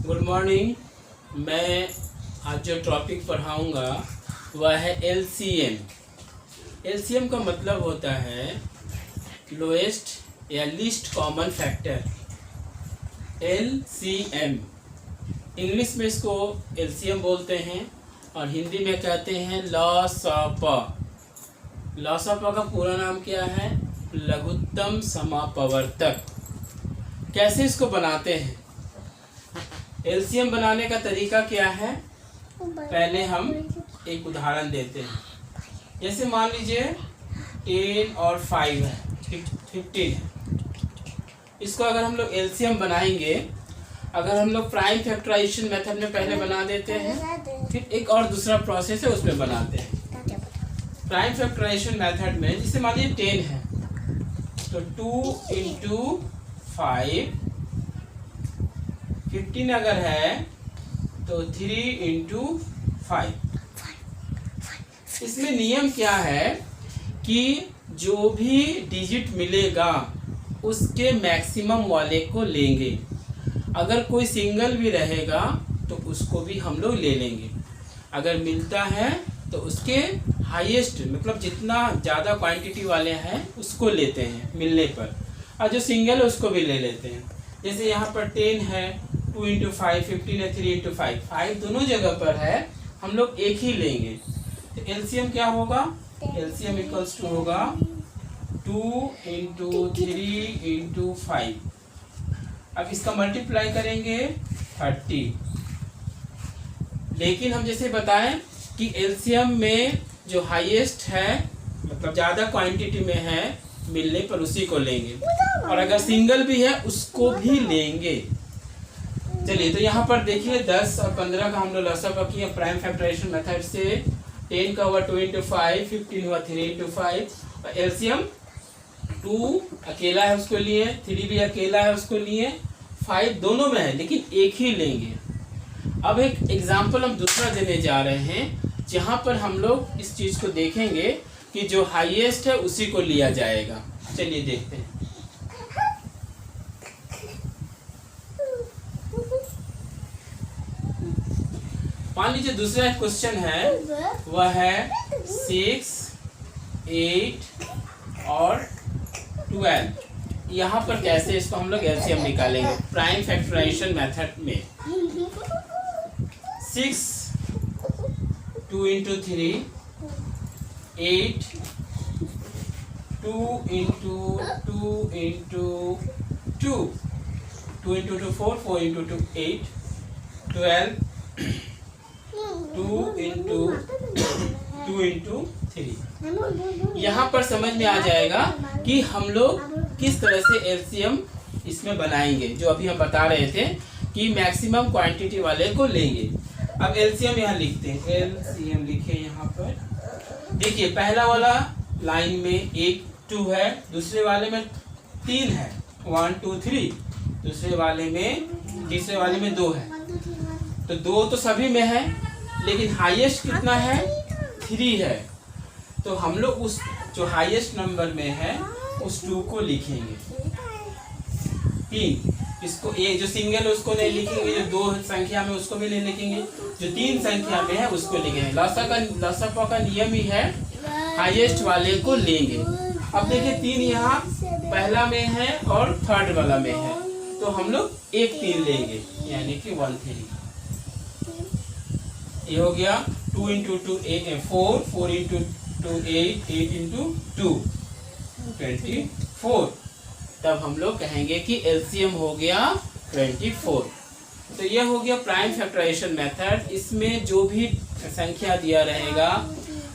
Good morning. मैं आज जो टॉपिक पढ़ाऊंगा वह है एलसीएम। एलसीएम का मतलब होता है लोएस्ट या least common factor, LCM. English में इसको एलसीएम बोलते हैं और हिंदी में कहते हैं लॉसपा। लॉसपा का पूरा नाम क्या है? लघुत्तम समापवर्तक। कैसे इसको बनाते हैं? एलसीएम बनाने का तरीका क्या है? पहले हम एक उदाहरण देते हैं। जैसे मान लीजिए 10 और 5 है, 15 है। इसको अगर हम लोग एलसीएम बनाएंगे, अगर हम लोग प्राइम फैक्टराइजेशन मेथड में पहले बना देते हैं, फिर एक और दूसरा प्रोसेस है उसमें बनाते हैं। प्राइम फैक्टराइजेशन मेथड में जैसे मान लीजिए 10 है तो 2 × 5, 15 अगर है तो 3 × 5। इसमें नियम क्या है कि जो भी डिजिट मिलेगा उसके मैक्सिमम वाले को लेंगे। अगर कोई सिंगल भी रहेगा तो उसको भी हम लोग ले लेंगे। अगर मिलता है तो उसके हाईएस्ट मतलब जितना ज़्यादा क्वांटिटी वाले हैं उसको लेते हैं मिलने पर, और जो सिंगल है उसको भी ले लेते हैं। जैसे यहाँ पर 10 है, 2 × 5, 15 है, 3 × 5, 5 दोनों जगह पर है, हम लोग एक ही लेंगे। तो एलसीएम क्या होगा? एलसीएम इक्वल्स टू होगा 2 × 3 × 5। अब इसका मल्टीप्लाई करेंगे 30। लेकिन हम जैसे बताएं कि एलसीएम में जो हाईएस्ट है मतलब ज़्यादा क्वांटिटी में है मिलने पर उसी को लेंगे, और अगर सिंगल भी है उसको भी लेंगे। चलिए तो यहाँ पर देखिए 10 और 15 का हम लोग लॉसपा किए प्राइम फैक्टराइजेशन मेथड से। 10 का हुआ 2 × 5, 15 हुआ 3 × 5, और एलसीएम 2 अकेला है उसको लिए, 3 भी अकेला है उसको लिए, 5 दोनों में है लेकिन एक ही लेंगे। अब एक एग्जाम्पल हम दूसरा देने जा रहे हैं जहाँ पर हम लोग इस चीज़ को देखेंगे कि जो हाईएस्ट है उसी को लिया जाएगा। चलिए देखते हैं। मान लीजिए दूसरा एक क्वेश्चन है, वह है 6, 8 और 12। यहाँ पर कैसे इसको हम लोग एलसीएम निकालेंगे प्राइम फैक्टराइजेशन मेथड में। 6 2 × 3, 8 2 × 2 × 2, 2 × 2 4, 4 × 2 8, 12 2 × 3। यहाँ पर समझ में आ जाएगा कि हम लोग किस तरह से एलसीएम इसमें बनाएंगे। जो अभी हम बता रहे थे कि मैक्सिमम क्वांटिटी वाले को लेंगे। अब एलसीएम यहाँ लिखते हैं, एलसीएम लिखे यहाँ पर। देखिए पहला वाला लाइन में 1 2 है, दूसरे वाले में 3 है 1 2 3, दूसरे वाले में तीसरे वाले में 2 है। तो 2 तो सभी में है लेकिन हाईएस्ट कितना है? 3 है। तो हम लोग उस जो हाईएस्ट नंबर में है उस 2 को लिखेंगे। 3 इसको जो सिंगल है उसको नहीं लिखेंगे, जो 2 संख्या में उसको भी नहीं लिखेंगे, जो 3 संख्या में है उसको लिखेंगे। लॉसपा का नियम ही है हाईएस्ट वाले को लेंगे। अब देखिए 3 यहाँ पहला में है और थर्ड वाला में है, तो हम लोग एक 3 लेंगे यानी कि 1 3। ये हो गया 2 × 2 4, 4 × 2 8, 8 × 2 24। तब हम लोग कहेंगे कि एलसीएम हो गया 24। तो यह हो गया प्राइम फैक्टराइजेशन मेथड। इसमें जो भी संख्या दिया रहेगा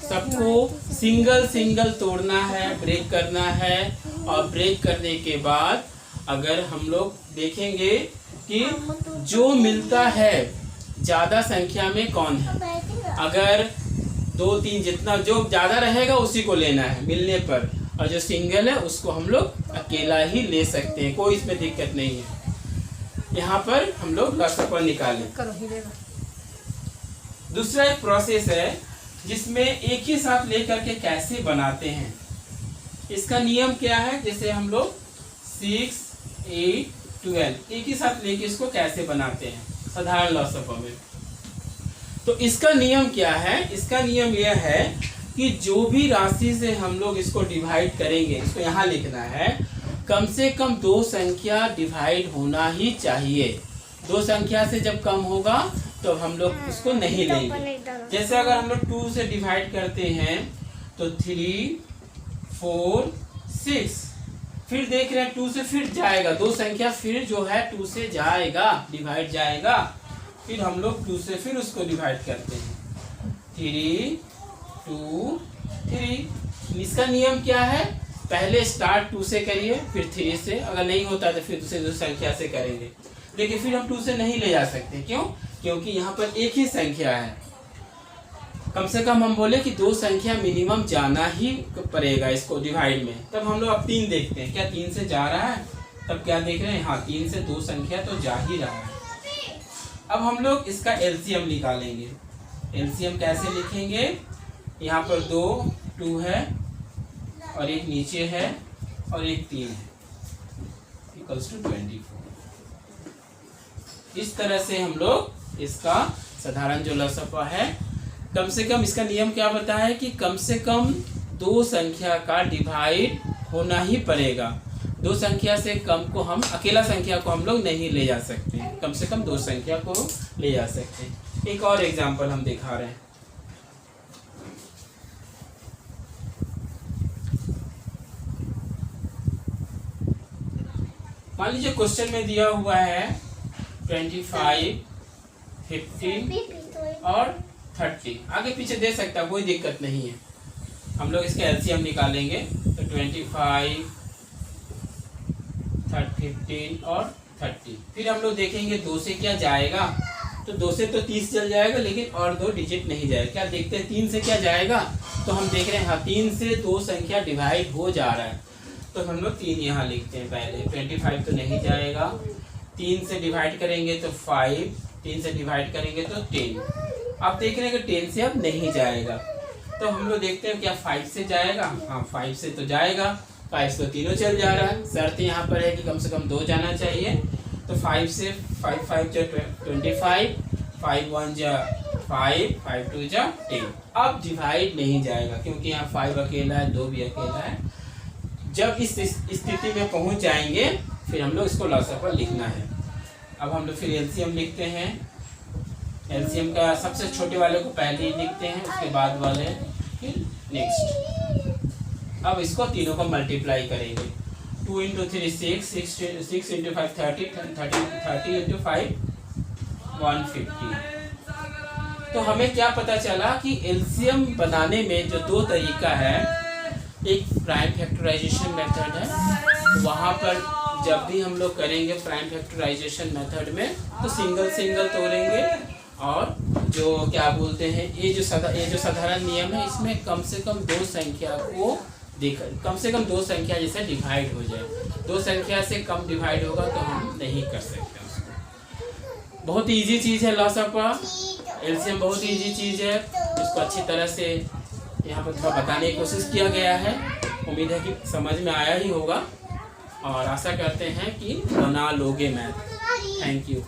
सबको सिंगल सिंगल तोड़ना है, ब्रेक करना है, और ब्रेक करने के बाद अगर हम लोग देखेंगे कि जो मिलता है ज़्यादा संख्या में कौन है, अगर 2 3 जितना जो ज़्यादा रहेगा उसी को लेना है मिलने पर, और जो सिंगल है उसको हम लोग अकेला ही ले सकते हैं, कोई इसमें दिक्कत नहीं है। यहाँ पर हम लोग लॉसपा निकालें। दूसरा एक प्रोसेस है जिसमें एक ही साथ लेकर के कैसे बनाते हैं। इसका नियम क्या है? जैसे हम लोग 6 8 12 एक ही साथ लेके इसको कैसे बनाते हैं। साधारण लसापा में। तो इसका नियम क्या है? इसका नियम यह है कि जो भी राशि से हम लोग इसको डिवाइड करेंगे, इसको यहाँ लिखना है, कम से कम 2 संख्या डिवाइड होना ही चाहिए। 2 संख्या से जब कम होगा तो हम लोग उसको नहीं लेंगे। जैसे अगर हम लोग 2 से डिवाइड करते हैं तो 3, 4, 6, फिर देख रहे हैं 2 से फिर जाएगा, 2 संख्या फिर जो है 2 से जाएगा, डिवाइड जाएगा, फिर हम लोग 2 से फिर उसको डिवाइड करते हैं, 3, 2, 3। इसका नियम क्या है? पहले स्टार्ट 2 से करिए, फिर 3 से, अगर नहीं होता तो फिर दूसरे संख्या से करेंगे। लेकिन फिर हम 2 से नहीं ले जा सकते, क्यों? क्योंकि यहाँ पर एक ही संख्या है। कम से कम हम बोले कि 2 संख्या मिनिमम जाना ही पड़ेगा इसको डिवाइड में। तब हम लोग अब 3 देखते हैं, क्या 3 से जा रहा है? तब क्या देख रहे हैं? हाँ, 3 से 2 संख्या तो जा ही रहा है। अब हम लोग इसका एलसीएम निकालेंगे। एलसीएम कैसे लिखेंगे? यहाँ पर 2 है और एक नीचे है और एक 3 है, इक्वल्स टू 24। इस तरह से हम लोग इसका साधारण जो लसापा है, कम से कम इसका नियम क्या बताया है कि कम से कम 2 संख्या का डिवाइड होना ही पड़ेगा। 2 संख्या से कम को हम, अकेला संख्या को हम लोग नहीं ले जा सकते, कम से कम 2 संख्या को ले जा सकते हैं। एक और एग्जांपल हम दिखा रहे हैं। मान लीजिए क्वेश्चन में दिया हुआ है 25, 15 और 30। आगे पीछे दे सकता है, कोई दिक्कत नहीं है। हम लोग इसका एलसीएम निकालेंगे तो 25, 15 और 30। फिर हम लोग देखेंगे 2 से क्या जाएगा, तो 2 से तो 30 चल जाएगा, लेकिन और 2 डिजिट नहीं जाएगा। क्या देखते हैं 3 से क्या जाएगा? तो हम देख रहे हैं हाँ, 3 से 2 संख्या डिवाइड हो जा रहा है, तो हम लोग 3 यहाँ लिखते हैं पहले। 25 तो नहीं जाएगा, 3 से डिवाइड करेंगे तो 5, 3 से डिवाइड करेंगे तो 10। आप देख रहे हैं कि 10 से अब नहीं जाएगा, तो हम लोग देखते हैं क्या 5 से जाएगा? हाँ, 5 से तो जाएगा, 5 से तो तीनों चल जा रहा है। शर्त यहाँ पर है कि कम से कम 2 जाना चाहिए, तो 5 से 5 5 जा 25, 5 1 जा 5, 5 2 जा 10। अब डिवाइड नहीं जाएगा क्योंकि यहाँ 5 अकेला है, 2 भी अकेला है। जब इस स्थिति में पहुँच जाएंगे फिर हम लोग इसको लसापा लिखना है। अब हम लोग फिर एलसीएम लिखते हैं। एलसीएम का सबसे छोटे वाले को पहले ही लिखते हैं, उसके बाद वाले फिर नेक्स्ट। अब इसको तीनों को मल्टीप्लाई करेंगे। 2 × 3 6, 6 × 5 30, 30 × 5 150। तो हमें क्या पता चला कि एलसीएम बनाने में जो 2 तरीका है, एक प्राइम फैक्टराइजेशन मेथड है। वहाँ पर जब भी हम लोग करेंगे प्राइम फैक्टराइजेशन मेथड में तो सिंगल तोड़ेंगे, और जो क्या बोलते हैं, ये जो साधारण नियम है, इसमें कम से कम 2 संख्या को कम से कम 2 संख्या जैसे डिवाइड हो जाए। 2 संख्या से कम डिवाइड होगा तो हम नहीं कर सकते उसको। बहुत इजी चीज़ है लसापा, एलसीएम बहुत इजी चीज़ है। इसको अच्छी तरह से यहाँ पर थोड़ा बताने की कोशिश किया गया है। उम्मीद है कि समझ में आया ही होगा, और आशा करते हैं कि बना लोगे मैथ। Thank you.